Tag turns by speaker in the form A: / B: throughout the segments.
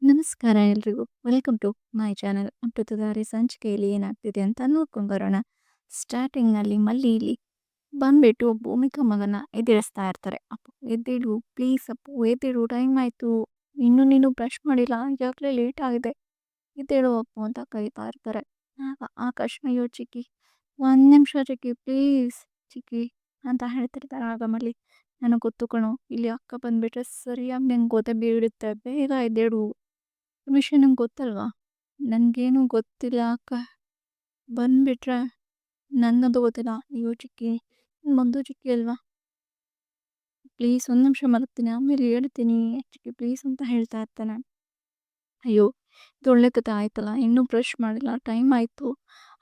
A: ನಮಸ್ಕಾರ ಎಲ್ರಿಗೂ. Welcome to my channel. ಹುಟ್ಟುತ್ತದಾರಿ ಸಂಚಿಕೆಯಲ್ಲಿ ಏನಾಗ್ತಿದೆ ಅಂತ ನೋಡ್ಕೊಂಡು ಬರೋಣ. ಸ್ಟಾರ್ಟಿಂಗ್‌ನಲ್ಲಿ ಮಲ್ಲಿ ಇಲ್ಲಿ ಬಂದ್ಬಿಟ್ಟು ಭೂಮಿಕಾ ಮಗನ ಎದುರಿಸ್ತಾ ಇರ್ತಾರೆ. "ಅಪ್ಪು ಎದ್ದೇಳು ಪ್ಲೀಸ್ ಅಪ್ಪು ಎದ್ದೇಳು ಟೈಮ್ ಆಯ್ತು. ಇನ್ನೂ ನೀನು ಬ್ರಷ್ ಮಾಡಿಲ್ಲ. ಈಗಾಗಲೇ ಲೇಟ್ ಆಗಿದೆ. ಎದ್ದೇಳು ಅಪ್ಪು" ಅಂತ ಕರೀತಾ ಇರ್ತಾರೆ. ಆಗ ಆಕಾಶ್ "ಅಯ್ಯೋ ಚಿಕ್ಕಿ, ಒಂದು ನಿಮಿಷ ಚಿಕ್ಕಿ ಪ್ಲೀಸ್ ಚಿಕ್ಕಿ" ಅಂತ ಹೇಳ್ತಿರ್ತಾರೆ. ಆಗ ಮಲ್ಲಿ "ನನಗೆ ಗೊತ್ತು ಕಣೋ, ಇಲ್ಲಿ ಅಕ್ಕ ಬಂದ್ಬಿಟ್ರೆ ಸರಿಯಾಗಿ ನಂಗೆ ಗೊತ್ತೇ ಬೀಳುತ್ತೆ. ಬೇಗ ಎದ್ದೇಳು. ವಿಷಯ ನಂಗೆ ಗೊತ್ತಲ್ವಾ? ನನಗೇನು ಗೊತ್ತಿಲ್ಲ ಅಕ್ಕ. ಬಂದ್ಬಿಟ್ರೆ ನನ್ನದು ಗೊತ್ತಿಲ್ಲ. ಅಯ್ಯೋ ಚಿಕ್ಕಿ, ಮೊದಲು ಚಿಕ್ಕಿ ಅಲ್ವಾ? ಪ್ಲೀಸ್ ಒಂದು ನಿಮಿಷ ಮಲಗ್ತೀನಿ, ಆಮೇಲೆ ಹೇಳ್ತೀನಿ ಚಿಕ್ಕಿ ಪ್ಲೀಸ್" ಅಂತ ಹೇಳ್ತಾ ಇರ್ತಾನೆ. ಅಯ್ಯೋ, ಇದು ಒಳ್ಳೆ ಕತೆ ಆಯ್ತಲ್ಲ, ಇನ್ನೂ ಬ್ರಷ್ ಮಾಡಿಲ್ಲ, ಟೈಮ್ ಆಯಿತು.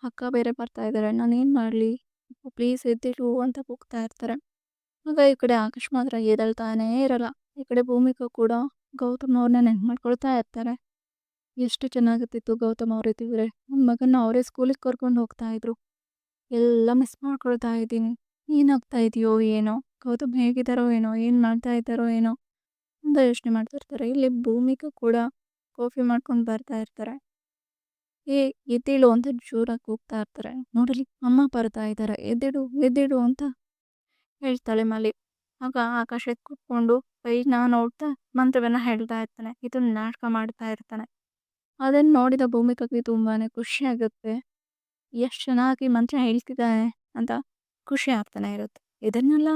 A: ಅಕ್ಕ ಬೇರೆ ಬರ್ತಾ ಇದ್ದಾರೆ, ನಾನೇನು ಮಾಡಲಿ? ಪ್ಲೀಸ್ ಎದ್ದೇಳು ಅಂತ ಕೂಗ್ತಾ ಇರ್ತಾರೆ. ಆಗ ಈ ಕಡೆ ಆಕಾಶ್ ಮಾತ್ರ ಎದ್ದೇಳ್ತಾನೇ ಇರಲ್ಲ. ಈ ಕಡೆ ಭೂಮಿಕಾ ಕೂಡ ಗೌತಮ್ ಅವ್ರನ್ನ ನೆನ್ಪು ಮಾಡ್ಕೊಳ್ತಾ ಇರ್ತಾರೆ. ಎಷ್ಟು ಚೆನ್ನಾಗಿರ್ತಿತ್ತು ಗೌತಮ್ ಅವರಿದ್ದಿದ್ರೆ. ನನ್ನ ಮಗನ್ನ ಅವರೇ ಸ್ಕೂಲಿಗೆ ಕರ್ಕೊಂಡು ಹೋಗ್ತಾ ಇದ್ರು. ಎಲ್ಲ ಮಿಸ್ ಮಾಡ್ಕೊಳ್ತಾ ಇದ್ದೀನಿ. ಏನಾಗ್ತಾ ಇದೆಯೋ ಏನೋ, ಗೌತಮ್ ಹೇಗಿದ್ದಾರೋ ಏನೋ, ಏನು ಮಾಡ್ತಾ ಇದ್ದಾರೋ ಏನೋ ಅಂತ ಯೋಚನೆ ಮಾಡ್ತಾ ಇರ್ತಾರೆ. ಇಲ್ಲಿ ಭೂಮಿಕಾ ಕೂಡ ಕಾಫಿ ಮಾಡ್ಕೊಂಡು ಬರ್ತಾ ಇರ್ತಾರೆ. "ಏ ಎದ್ದೇಳು" ಅಂತ ಜೋರಾಗಿ ಕೂಗ್ತಾ ಇರ್ತಾರೆ. ನೋಡಲಿ ಅಮ್ಮ ಬರ್ತಾ ಇದ್ದಾರೆ, ಎದ್ದೇಳು ಎದ್ದೇಳು ಅಂತ ಹೇಳ್ತಾಳೆ ಮಲ್ಲಿ. ಆಗ ಆಕಾಶ ಎದ್ದು ಕೂತ್ಕೊಂಡು ಕೈನ ನೋಡ್ತಾ ಮಂತ್ರವನ್ನ ಹೇಳ್ತಾ ಇರ್ತಾನೆ. ಇದನ್ನ ನಾಟಕ ಮಾಡ್ತಾ ಇರ್ತಾನೆ. ಅದನ್ನು ನೋಡಿದ ಭೂಮಿಕಾಗೆ ತುಂಬಾನೇ ಖುಷಿ ಆಗುತ್ತೆ. ಎಷ್ಟು ಚೆನ್ನಾಗಿ ಮಂತ್ರ ಹೇಳ್ತಿದ್ದಾನೆ ಅಂತ ಖುಷಿ ಆಗ್ತಾನೆ ಇರುತ್ತೆ. ಇದನ್ನೆಲ್ಲ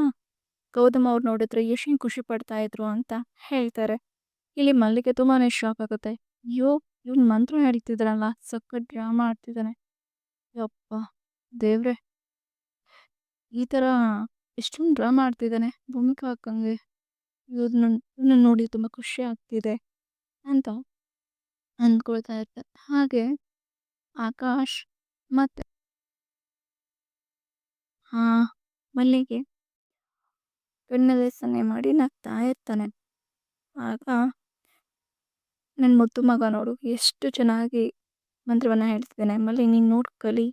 A: ಗೌತಮ್ ಅವ್ರು ನೋಡಿದ್ರೆ ಎಷ್ಟು ಖುಷಿ ಪಡ್ತಾ ಇದ್ರು ಅಂತ ಹೇಳ್ತಾರೆ. ಇಲ್ಲಿ ಮಲ್ಲಿಗೆ ತುಂಬಾನೇ ಶಾಕ್ ಆಗುತ್ತೆ. ಅಯ್ಯೋ, ಇವ್ನು ಮಂತ್ರ ಹೇಳ್ತಿದ್ರಲ್ಲ, ಸಖತ್ ಡ್ರಾಮಾ ಆಡ್ತಿದ್ದಾನೆ. ಯಪ್ಪ ದೇವ್ರೆ, ಈ ಥರ ಎಷ್ಟೊಂದು ಡ್ರಾಮಾ ಆಡ್ತಿದ್ದಾನೆ ಭೂಮಿಕಾ ಅಕ್ಕಂಗೆ. ಇವ್ರನ್ನ ನೋಡಿ ತುಂಬ ಖುಷಿ ಆಗ್ತಿದೆ ಅಂತ ಅಂದ್ಕೊಳ್ತಾ ಇರ್ತಾರೆ. ಹಾಗೆ ಆಕಾಶ್ ಮತ್ತೆ ಆ ಮಲ್ಲಿಗೆ ಕಣ್ಣಲ್ಲೇ ಸನ್ನೆ ಮಾಡಿ ನಗ್ತಾ ಇರ್ತಾನೆ. ಆಗ ನನ್ನ ಮುದ್ದು ಮಗ ನೋಡು ಎಷ್ಟು ಚೆನ್ನಾಗಿ ಮಂತ್ರವನ್ನ ಹೇಳ್ತಿದ್ದಾನೆ, ಮಲ್ಲಿ ನೀನು ನೋಡಿ ಕಲಿ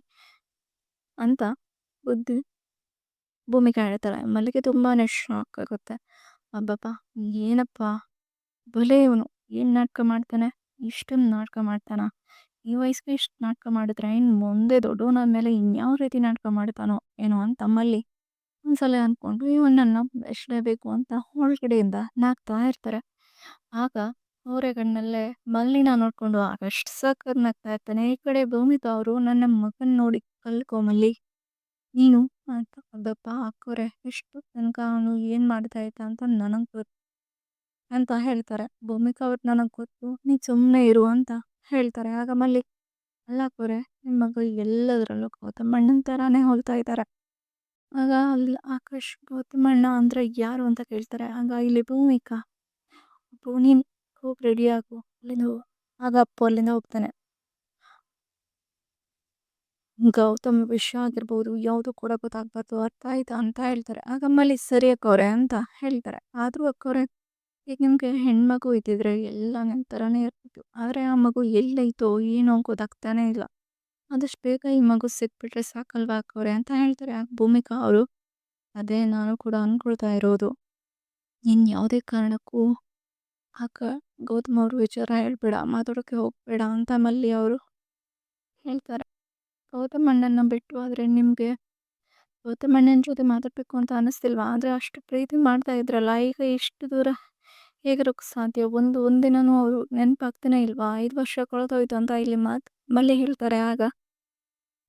A: ಅಂತ ಬುದ್ಧಿ ಭೂಮಿಕಾ ಹೇಳ್ತಾಳೆ. ಮಲ್ಲಿಗೆ ತುಂಬಾನೇ ಶಾಕ್ ಆಗುತ್ತೆ. ಅಬ್ಬಬ್ಬ, ಏನಪ್ಪ ಭಲೇ ಇವನು, ಏನು ನಾಟಕ ಮಾಡ್ತಾನೆ, ಇಷ್ಟೊಂದು ನಾಟಕ ಮಾಡ್ತಾನ? ಈ ವಯಸ್ಸಿಗೆ ಇಷ್ಟು ನಾಟಕ ಮಾಡಿದ್ರೆ ಇನ್ನು ಮುಂದೆ ದೊಡ್ಡವನಾದ್ಮೇಲೆ ಇನ್ಯಾವ ರೀತಿ ನಾಟಕ ಮಾಡ್ತಾನೋ ಏನೋ ಅಂತ ಮಲ್ಲಿ ಒಂದ್ಸಲ ಅಂದ್ಕೊಂಡು ಇವನನ್ನ ಬೆಳೆಸಲೇಬೇಕು ಅಂತ ಒಳಗಡೆಯಿಂದ ನಾಗ್ತಾ ಇರ್ತಾರೆ. ಆಗ ಕಣ್ಣಲ್ಲೇ ಮಲ್ಲಿನ ನೋಡ್ಕೊಂಡು ಆಕಾಶ್ ಸಖತ್ ನಗ್ತಾ ಇರ್ತಾನೆ. ಈ ಕಡೆ ಭೂಮಿಕಾ ಅವರು "ನನ್ನ ಮಗನ್ ನೋಡಿ ಕಲ್ಕೊ ಮಲ್ಲಿ ನೀನು" ಅಂತ. "ಅಬ್ಬಪ್ಪ ಅಕ್ಕೋರೆ, ಎಷ್ಟು ತನಕ ಅವನು ಏನು ಮಾಡ್ತಾ ಇದ್ದ ಅಂತ ನನಗೆ ಗೊತ್ತು" ಅಂತ ಹೇಳ್ತಾರೆ. ಭೂಮಿಕಾ ಅವ್ರು "ನನಗೆ ಗೊತ್ತು, ನೀನು ಸುಮ್ಮನೆ ಇರು" ಅಂತ ಹೇಳ್ತಾರೆ. ಆಗ ಮಲ್ಲಿ "ಅಲ್ಲ ಅಕ್ಕೋರೆ, ನಿಮ್ಮ ಮಗ ಎಲ್ಲದರಲ್ಲೂ ಗೌತಮಣ್ಣನ ಥರಾನೇ ಹೋಲ್ತಾ ಇದ್ದಾರೆ." ಆಗ ಅಲ್ಲಿ ಆಕಾಶ್ "ಗೌತಮಣ್ಣ ಅಂದರೆ ಯಾರು?" ಅಂತ ಕೇಳ್ತಾರೆ. ಆಗ ಇಲ್ಲಿ ಭೂಮಿಕಾ "ಅಪ್ಪು ನೀನು ಹೋಗಿ ರೆಡಿ ಆಗು, ಅಲ್ಲಿಂದ ಹೋಗು." ಆಗ ಅಪ್ಪು ಅಲ್ಲಿಂದ ಹೋಗ್ತಾನೆ. ಗೌತಮ್ ವಿಷಯ ಆಗಿರ್ಬೋದು ಯಾವುದು ಕೂಡ ಗೊತ್ತಾಗ್ಬಾರ್ದು, ಅರ್ಥ ಆಯ್ತಾ ಅಂತ ಹೇಳ್ತಾರೆ. ಆಗ ಮಲ್ಲಿ "ಸರಿ ಅಕ್ಕವ್ರೆ" ಅಂತ ಹೇಳ್ತಾರೆ. ಆದರೂ ಅಕ್ಕವ್ರೆ, ಈಗ ನಿಮಗೆ ಹೆಣ್ಮಗು ಇದ್ದಿದ್ರೆ ಎಲ್ಲ ನನ್ನ ಥರನೇ ಇರ್ತಿತ್ತು. ಆದರೆ ಆ ಮಗು ಎಲ್ಲೈತೋ ಏನೋ ಗೊತ್ತಾಗ್ತಾನೆ ಇಲ್ಲ. ಆದಷ್ಟು ಬೇಗ ಈ ಮಗು ಸಿಕ್ಬಿಟ್ರೆ ಸಾಕಲ್ವಾ ಅಕ್ಕವ್ರೆ ಅಂತ ಹೇಳ್ತಾರೆ. ಆಗ ಭೂಮಿಕಾ ಅವರು "ಅದೇ ನಾನು ಕೂಡ ಅಂದ್ಕೊಳ್ತಾ ಇರೋದು. ನೀನು ಯಾವುದೇ ಕಾರಣಕ್ಕೂ ಆಗ ಗೌತಮ್ ಅವರು ವಿಚಾರ ಹೇಳ್ಬೇಡ, ಮಾತಾಡೋಕ್ಕೆ ಹೋಗಬೇಡ" ಅಂತ ಮಲ್ಲಿ ಅವರು ಹೇಳ್ತಾರೆ. ಗೌತಮ್ ಅಣ್ಣನ ಬಿಟ್ಟು ಆದರೆ ನಿಮಗೆ ಗೌತಮ್ ಅಣ್ಣನ ಜೊತೆ ಮಾತಾಡಬೇಕು ಅಂತ ಅನ್ನಿಸ್ತಿಲ್ವಾ? ಆದರೆ ಅಷ್ಟು ಪ್ರೀತಿ ಮಾಡ್ತಾ ಇದ್ರಲ್ಲ, ಈಗ ಇಷ್ಟು ದೂರ ಹೇಗಿರೋಕ್ಕೆ ಸಾಧ್ಯ? ಒಂದಿನನೂ ಅವರು ನೆನಪಾಗ್ತಾನೆ ಇಲ್ವಾ? 5 ವರ್ಷ ಕಳೆದೋಯ್ತು ಅಂತ ಇಲ್ಲಿ ಮಲ್ಲಿ ಹೇಳ್ತಾರೆ. ಆಗ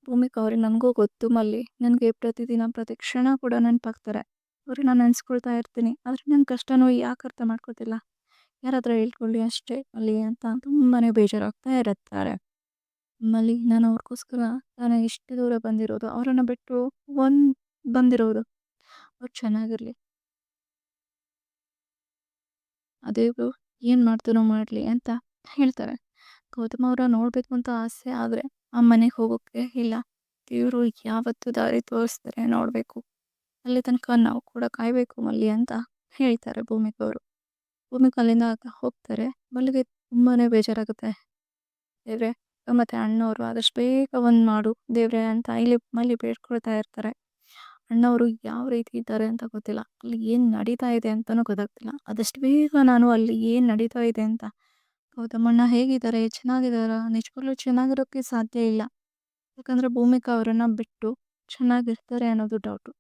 A: ಭೂಮಿಕಾ ಅವ್ರಿಗೆ "ನನಗೂ ಗೊತ್ತು ಮಲ್ಲಿ, ನನಗೆ ಪ್ರತಿದಿನ ಪ್ರತಿ ಕ್ಷಣ ಕೂಡ ನೆನಪಾಗ್ತಾರೆ. ಅವ್ರನ್ನ ನೆನೆಸ್ಕೊಳ್ತಾ ಇರ್ತೀನಿ. ಆದರೆ ನನ್ನ ಕಷ್ಟನೂ ಯಾಕೆ ಅರ್ಥ ಮಾಡ್ಕೋತಿಲ್ಲ? ಯಾರಾದರೂ ಹೇಳ್ಕೊಳ್ಳಿ ಅಷ್ಟೇ ಮಲ್ಲಿ" ಅಂತ ತುಂಬಾ ಬೇಜಾರಾಗ್ತಾ ಇರುತ್ತಾರೆ. ಮಲ್ಲಿ "ನಾನು ಅವ್ರಿಗೋಸ್ಕರ ನಾನು ಇಷ್ಟು ದೂರ ಬಂದಿರೋದು, ಅವರನ್ನು ಬಿಟ್ಟು ಒಂದು ಬಂದಿರೋದು. ಅವ್ರು ಚೆನ್ನಾಗಿರಲಿ, ಆ ದೇವರು ಏನು ಮಾಡ್ತಾನೋ ಮಾಡಲಿ" ಅಂತ ಹೇಳ್ತಾರೆ. ಗೌತಮ್ ಅವರ ನೋಡಬೇಕು ಅಂತ ಆಸೆ, ಆದರೆ ಆ ಮನೆಗೆ ಹೋಗೋಕ್ಕೆ ಇಲ್ಲ. ದೇವರು ಯಾವತ್ತು ದಾರಿ ತೋರಿಸ್ತಾರೆ ನೋಡಬೇಕು. ಅಲ್ಲಿ ತನಕ ನಾವು ಕೂಡ ಕಾಯಬೇಕು ಮಲ್ಲಿ ಅಂತ ಹೇಳ್ತಾರೆ ಭೂಮಿಕಾ ಅವರು. ಭೂಮಿಕಾ ಅಲ್ಲಿಂದ ಹೋಗ್ತಾರೆ. ಮಲ್ಲಿಗೆ ತುಂಬಾ ಬೇಜಾರಾಗುತ್ತೆ. ದೇವ್ರೆ, ಮತ್ತೆ ಅಣ್ಣವರು ಆದಷ್ಟು ಬೇಗ ಒಂದು ಮಾಡು ದೇವ್ರೆ ಅಂತ ಇಲ್ಲಿ ಮಲ್ಲಿ ಬೇಡ್ಕೊಳ್ತಾ ಇರ್ತಾರೆ. ಅಣ್ಣವರು ಯಾವ ರೀತಿ ಇದ್ದಾರೆ ಅಂತ ಗೊತ್ತಿಲ್ಲ, ಅಲ್ಲಿ ಏನು ನಡೀತಾ ಇದೆ ಅಂತಲೂ ಗೊತ್ತಾಗ್ತಿಲ್ಲ. ಆದಷ್ಟು ಬೇಗ ನಾನು ಅಲ್ಲಿ ಏನು ನಡೀತಾ ಇದೆ ಅಂತ ಗೌತಮಣ್ಣ ಹೇಗಿದ್ದಾರೆ? ಚೆನ್ನಾಗಿದ್ದಾರಾ? ನಿಜವಾಗ್ಲೂ ಚೆನ್ನಾಗಿರೋಕ್ಕೆ ಸಾಧ್ಯ ಇಲ್ಲ. ಯಾಕಂದ್ರೆ ಭೂಮಿಕಾ ಅವರನ್ನ ಬಿಟ್ಟು ಚೆನ್ನಾಗಿರ್ತಾರೆ ಅನ್ನೋದು ಡೌಟು.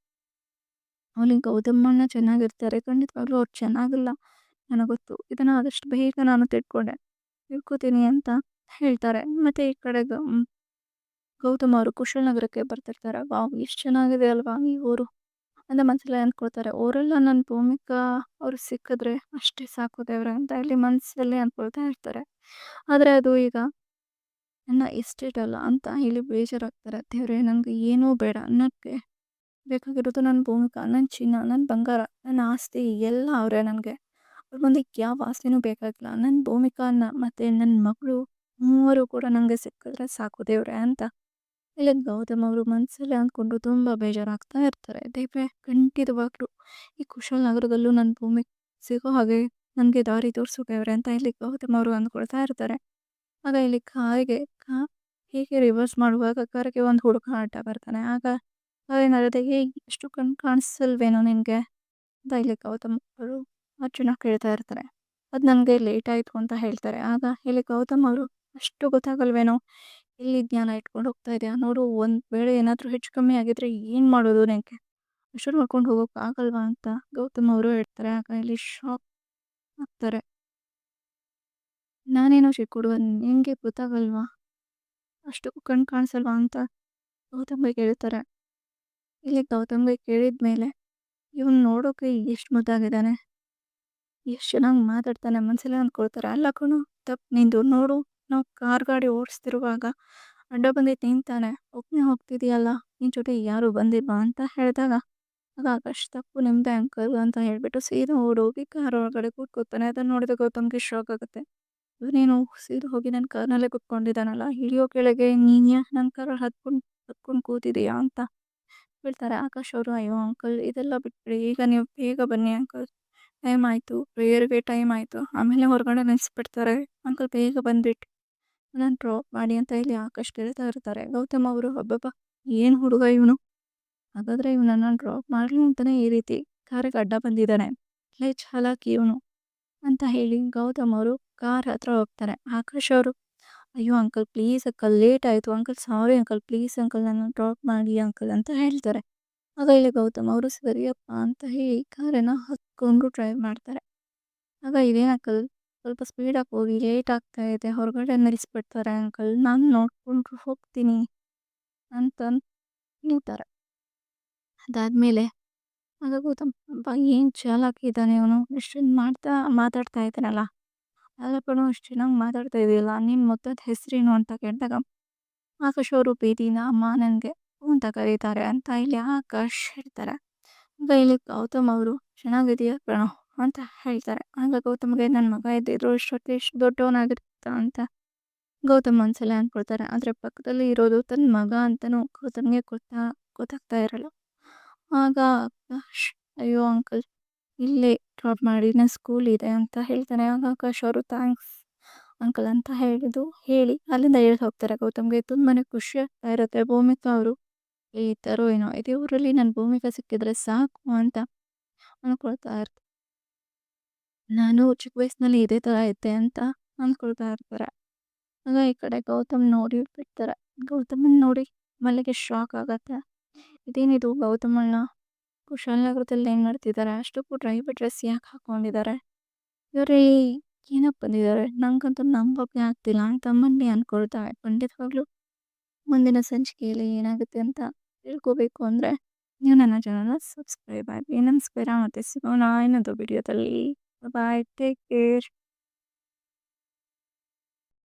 A: ಅಲ್ಲಿ ಗೌತಮಣ್ಣ ಚೆನ್ನಾಗಿರ್ತಾರೆ. ಖಂಡಿತವಾಗ್ಲೂ ಅವ್ರು ಚೆನ್ನಾಗಿಲ್ಲ ನನಗೊತ್ತು. ಇದನ್ನ ಆದಷ್ಟು ಬೇಗ ನಾನು ತಿಳ್ಕೊತೀನಿ ಅಂತ ಹೇಳ್ತಾರೆ. ಮತ್ತೆ ಈ ಕಡೆ ಗೌತಮ್ ಅವರು ಕುಶಾಲನಗರಕ್ಕೆ ಬರ್ತಿರ್ತಾರೆ. ವಾವ್! ಎಷ್ಟು ಚೆನ್ನಾಗಿದೆ ಅಲ್ವಾ ಈ ಊರು ಅಂತ ಮನಸ್ಸಲ್ಲಿ ಅಂದ್ಕೊಳ್ತಾರೆ. ಅವರೆಲ್ಲ ನನ್ನ ಭೂಮಿಕಾ ಅವ್ರು ಸಿಕ್ಕಿದ್ರೆ ಅಷ್ಟೇ ಸಾಕು ದೇವ್ರೆ ಅಂತ ಇಲ್ಲಿ ಮನಸ್ಸಲ್ಲಿ ಅಂದ್ಕೊಳ್ತಾ ಇರ್ತಾರೆ. ಆದರೆ ಅದು ಈಗ ನನ್ನ ಎಸ್ಟೇಟ್ ಅಲ್ಲ ಅಂತ ಹೇಳಿ ಬೇಜಾರಾಗ್ತಾರೆ. ದೇವ್ರೆ ನಂಗೆ ಏನೂ ಬೇಡ. ನನಗೆ ಬೇಕಾಗಿರೋದು ನನ್ನ ಭೂಮಿಕಾ, ನನ್ನ ಚಿನ್ನ, ನನ್ನ ಬಂಗಾರ, ನನ್ನ ಆಸ್ತಿ ಎಲ್ಲ ಅವರೇ ನನಗೆ. ಅವ್ರ ಮುಂದೆ ಯಾವ ಆಸ್ತಿನೂ ಬೇಕಾಗಿಲ್ಲ. ನನ್ನ ಭೂಮಿಕಾನ ಮತ್ತೆ ನನ್ನ ಮಗಳು ಮೂವರು ಕೂಡ ನನಗೆ ಸಿಕ್ಕಿದ್ರೆ ಸಾಕು ದೇವ್ರೆ ಅಂತ ಇಲ್ಲಿ ಗೌತಮ್ ಅವರು ಮನಸ್ಸಲ್ಲಿ ಅಂದ್ಕೊಂಡು ತುಂಬ ಬೇಜಾರಾಗ್ತಾ ಇರ್ತಾರೆ. ದೇವ್ರೆ ಖಂಡಿತವಾಗ್ಲೂ ಈ ಕುಶಾಲನಗರದಲ್ಲೂ ನನ್ನ ಭೂಮಿ ಸಿಗೋ ಹಾಗೆ ನನಗೆ ದಾರಿ ತೋರಿಸು ದೇವ್ರೆ ಅಂತ ಇಲ್ಲಿ ಗೌತಮ್ ಅವರು ಅಂದ್ಕೊಳ್ತಾ ಇರ್ತಾರೆ. ಆಗ ಇಲ್ಲಿ ಹೀಗೆ ರಿವರ್ಸ್ ಮಾಡುವಾಗ ಕಾರಿಗೆ ಒಂದು ಹುಡುಗ ಅಡ್ಡ ಬರ್ತಾನೆ. ಆಗ ಕಾರಿನಲ್ಲಿದೆ, "ಏಯ್ ಎಷ್ಟು ಕಣ್ ಕಾಣಿಸಲ್ವೇನೋ ನಿನಗೆ?" ಅಂತ ಇಲ್ಲಿ ಗೌತಮ್ ಅವರು ಅರ್ಜುನ ಕೇಳ್ತಾ ಇರ್ತಾರೆ. ಅದು ನನಗೆ ಲೇಟ್ ಆಯಿತು ಅಂತ ಹೇಳ್ತಾರೆ. ಆಗ ಇಲ್ಲಿ ಗೌತಮ್ ಅವರು, "ಅಷ್ಟು ಗೊತ್ತಾಗಲ್ವೇನೋ? ಎಲ್ಲಿ ಜ್ಞಾನ ಇಟ್ಕೊಂಡು ಹೋಗ್ತಾ ಇದೆಯಾ ನೋಡು, ಒಂದು ವೇಳೆ ಏನಾದರೂ ಹೆಚ್ಚು ಕಮ್ಮಿ ಆಗಿದ್ರೆ ಏನು ಮಾಡೋದು ನಿನಗೆ? ಅಷ್ಟು ಮಾಡ್ಕೊಂಡು ಹೋಗೋಕೆ ಆಗಲ್ವಾ?" ಅಂತ ಗೌತಮ್ ಅವರು ಹೇಳ್ತಾರೆ. ಆಗ ಇಲ್ಲಿ ಶಾಕ್ ಆಗ್ತಾರೆ. ನಾನೇನೋ ಚಿಕ್ಕ ಹುಡುಗ, ನಿನಗೆ ಗೊತ್ತಾಗಲ್ವಾ? ಅಷ್ಟು ಕಣ್ ಕಾಣಿಸಲ್ವಾ ಅಂತ ಗೌತಮ್ಗೆ ಕೇಳ್ತಾರೆ. ಇಲ್ಲಿ ಗೌತಮ್ಗೆ ಕೇಳಿದ್ಮೇಲೆ ಇವನು ನೋಡೋಕೆ ಎಷ್ಟು ಮುದ್ದಾಗಿದ್ದಾನೆ, ಎಷ್ಟು ಚೆನ್ನಾಗಿ ಮಾತಾಡ್ತಾನೆ ಮನಸ್ಸಲ್ಲೇ ಅಂದ್ಕೊಳ್ತಾರೆ. ಅಲ್ಲ ಕಣೋ, ತಪ್ಪು ನಿಂದು ನೋಡು, ನಾವು ಕಾರ್ ಗಾಡಿ ಓಡಿಸ್ತಿರುವಾಗ ಅಡ್ಡ ಬಂದಿದ್ದು ನಿಂತಾನೆ, ಒಬ್ಬನೇ ಹೋಗ್ತಿದೀಯಲ್ಲ, ನಿನ್ನ ಜೊತೆ ಯಾರು ಬಂದಿಲ್ವಾ ಅಂತ ಹೇಳಿದಾಗ, ಆಗ ಆಕಾಶ್ ತಪ್ಪು ನಿಮ್ಮದೇ ಅಂಕಲ್ ಅಂತ ಹೇಳ್ಬಿಟ್ಟು ಸೀದಾ ಓಡೋಗಿ ಕಾರ್ ಒಳಗಡೆ ಕೂತ್ಕೋತಾನೆ. ಅದನ್ನು ನೋಡಿದ ಗೌತಮ್ಗೆ ಶಾಕ್ ಆಗುತ್ತೆ. ಇವನೇನು ಸೀದಾ ಹೋಗಿ ನನ್ನ ಕಾರ್ನಲ್ಲೇ ಕುತ್ಕೊಂಡಿದ್ದಾನಲ್ಲ, ಇಳಿಯೋ ಕೆಳಗೆ ನೀನು ಯಾಕೆ ನನ್ನ ಕಾರಲ್ಲಿ ಹತ್ಕೊಂಡು ಕೂತಿದೀಯಾ ಅಂತ ಹೇಳ್ತಾರೆ. ಆಕಾಶ್ ಅವರು, ಅಯ್ಯೋ ಅಂಕಲ್ ಇದೆಲ್ಲ ಬಿಟ್ಬಿಡಿ, ಈಗ ನೀವು ಬೇಗ ಬನ್ನಿ ಅಂಕಲ್, ಟೈಮ್ ಆಯಿತು, ಪ್ರೇಯರ್ಗೆ ಟೈಮ್ ಆಯಿತು, ಆಮೇಲೆ ಹೊರಗಡೆ ನಿಲ್ಲಿಸ್ಬಿಡ್ತಾರೆ, ಅಂಕಲ್ ಬೇಗ ಬಂದ್ಬಿಟ್ಟು ನನ್ನ ಡ್ರಾಪ್ ಮಾಡಿ ಅಂತ ಇಲ್ಲಿ ಆಕಾಶ್ ಕೇಳ್ತಾ ಇರ್ತಾರೆ. ಗೌತಮ್ ಅವರು, ಅಬ್ಬಬ್ಬ ಏನು ಹುಡುಗ ಇವನು, ಹಾಗಾದರೆ ಇವನನ್ನು ಡ್ರಾಪ್ ಮಾಡಲಿ ಅಂತಲೇ ಈ ರೀತಿ ಕಾರಿಗೆ ಅಡ್ಡ ಬಂದಿದ್ದಾನೆ, ಲೇ ಚಾಲಾಕಿ ಇವನು ಅಂತ ಹೇಳಿ ಗೌತಮ್ ಅವರು ಕಾರ್ ಹತ್ರ ಹೋಗ್ತಾರೆ. ಆಕಾಶ್ ಅವರು, ಅಯ್ಯೋ ಅಂಕಲ್ ಪ್ಲೀಸ್ ಅಂಕಲ್ ಲೇಟ್ ಆಯಿತು uncle, sorry uncle, please uncle ನನ್ನ ಡ್ರಾಪ್ ಮಾಡಿ ಅಂಕಲ್ ಅಂತ ಹೇಳ್ತಾರೆ. ಆಗ ಇಲ್ಲಿ ಗೌತಮ್ ಅವರು ಸರಿಯಪ್ಪ ಅಂತ ಹೇಳಿ ಕಾರನ್ನು ಹತ್ಕೊಂಡು ಡ್ರೈವ್ ಮಾಡ್ತಾರೆ. ಆಗ ಇದೇನು ಅಂಕಲ್ ಸ್ವಲ್ಪ ಸ್ಪೀಡಾಗಿ ಹೋಗಿ, ಲೇಟ್ ಆಗ್ತಾ ಇದೆ, ಹೊರಗಡೆ ನಿಲ್ಲಿಸ್ಬಿಡ್ತಾರೆ ಅಂಕಲ್, ನಾನು ನೋಡ್ಕೊಂಡು ಹೋಗ್ತೀನಿ ಅಂತ ನಿಲ್ತಾರೆ. ಅದಾದಮೇಲೆ ಆಗ ಗೌತಮ್, ಅಬ್ಬಾ ಏನು ಚಾಲಾಕಿ ಇದ್ದಾನೆ ಇವನು, ಇಷ್ಟೊಂದು ಮಾತಾಡ್ತಾ ಇದ್ದಾನಲ್ಲ, ಅಲ್ಲ ಕಣೋ ಅಷ್ಟು ಚೆನ್ನಾಗಿ ಮಾತಾಡ್ತಾ ಇದೆಯಲ್ಲ, ನಿನ್ನ ಮೊತ್ತದ ಹೆಸರೇನು ಅಂತ ಕೇಳಿದಾಗ ಆಕಾಶ್ ಅವರು, ಪ್ರೀತಿನ ಅಮ್ಮ ನನಗೆ ಅಂತ ಕರೀತಾರೆ ಅಂತ ಇಲ್ಲಿ ಆಕಾಶ್ ಹೇಳ್ತಾರೆ. ಆಗ ಇಲ್ಲಿ ಗೌತಮ್ ಅವರು, ಚೆನ್ನಾಗಿದೆಯಾ ಕಣೋ ಅಂತ ಹೇಳ್ತಾರೆ. ಆಗ ಗೌತಮ್ಗೆ ನನ್ನ ಮಗ ಇದ್ದಿದ್ರು ಇಷ್ಟೊತ್ತು ಎಷ್ಟು ದೊಡ್ಡವನಾಗಿರ್ತ ಅಂತ ಗೌತಮ್ ಮನಸ್ಸಲ್ಲೇ ಅಂದ್ಕೊಳ್ತಾರೆ. ಆದರೆ ಪಕ್ಕದಲ್ಲಿ ಇರೋದು ತನ್ನ ಮಗ ಅಂತಲೂ ಗೌತಮ್ಗೆ ಗೊತ್ತಾಗ್ತಾ ಇರಲ್ಲ. ಆಗ ಆಕಾಶ್, ಅಯ್ಯೋ ಅಂಕಲ್ ಇಲ್ಲೇ ಡ್ರಾಪ್ ಮಾಡಿ, ನನ್ನ ಸ್ಕೂಲ್ ಇದೆ ಅಂತ ಹೇಳ್ತಾನೆ. ಆಗ ಆಕಾಶ್ ಅವರು, ಥ್ಯಾಂಕ್ಸ್ ಅಂಕಲ್ ಅಂತ ಹೇಳಿ ಅಲ್ಲಿಂದ ಹೇಳ್ತಾ ಹೋಗ್ತಾರೆ. ಗೌತಮ್ಗೆ ತುಂಬಾ ಖುಷಿ ಆಗ್ತಾ ಇರುತ್ತೆ. ಭೂಮಿಕಾ ಅವರು ಈ ಥರ ಏನೋ ಇದೇ ಊರಲ್ಲಿ ನನ್ನ ಭೂಮಿಕಾ ಸಿಕ್ಕಿದ್ರೆ ಸಾಕು ಅಂತ ಅಂದ್ಕೊಳ್ತಾ ಇರ್ತಾರೆ. ನಾನು ಚಿಕ್ಕ ವಯಸ್ಸಿನಲ್ಲಿ ಇದೇ ಥರ ಇದ್ದೆ ಅಂತ ಅಂದ್ಕೊಳ್ತಾ ಇರ್ತಾರೆ. ಆಗ ಈ ಕಡೆ ಗೌತಮ್ ನೋಡಿ ಬಿಡ್ತಾರೆ. ಗೌತಮನ್ ನೋಡಿ ಮಲ್ಲಿಗೆ ಶಾಕ್ ಆಗತ್ತೆ. ಇದೇನಿದು ಗೌತಮಣ್ಣ ಕುಶಾಲನಗರದಲ್ಲಿ ಏನು ಮಾಡ್ತಿದ್ದಾರೆ, ಅಷ್ಟಕ್ಕೂ ಡ್ರೈವರ್ ಡ್ರೆಸ್ ಯಾಕೆ ಹಾಕ್ಕೊಂಡಿದ್ದಾರೆ, ಇವರೇ ಏನಕ್ಕೆ ಬಂದಿದ್ದಾರೆ, ನಂಗಂತೂ ನಂಬೋಕೆ ಆಗ್ತಿಲ್ಲ ಅಂತ ತಮ್ಮಲ್ಲಿ ಅಂದ್ಕೊಳ್ತಾಳೆ. ಖಂಡಿತವಾಗ್ಲೂ ಮುಂದಿನ ಸಂಚಿಕೆಯಲ್ಲಿ ಏನಾಗುತ್ತೆ ಅಂತ ತಿಳ್ಕೊಬೇಕು ಅಂದರೆ ನೀವು ನನ್ನ ಚಾನಲ್ನ ಸಬ್ಸ್ಕ್ರೈಬ್ ಆಗಿ. ನಮಸ್ಕಾರ, ಮತ್ತೆ ಸಿಗೋಣ ಇನ್ನೊಂದು ವಿಡಿಯೋದಲ್ಲಿ. ಬಾಯ್, ಟೇಕ್ ಕೇರ್.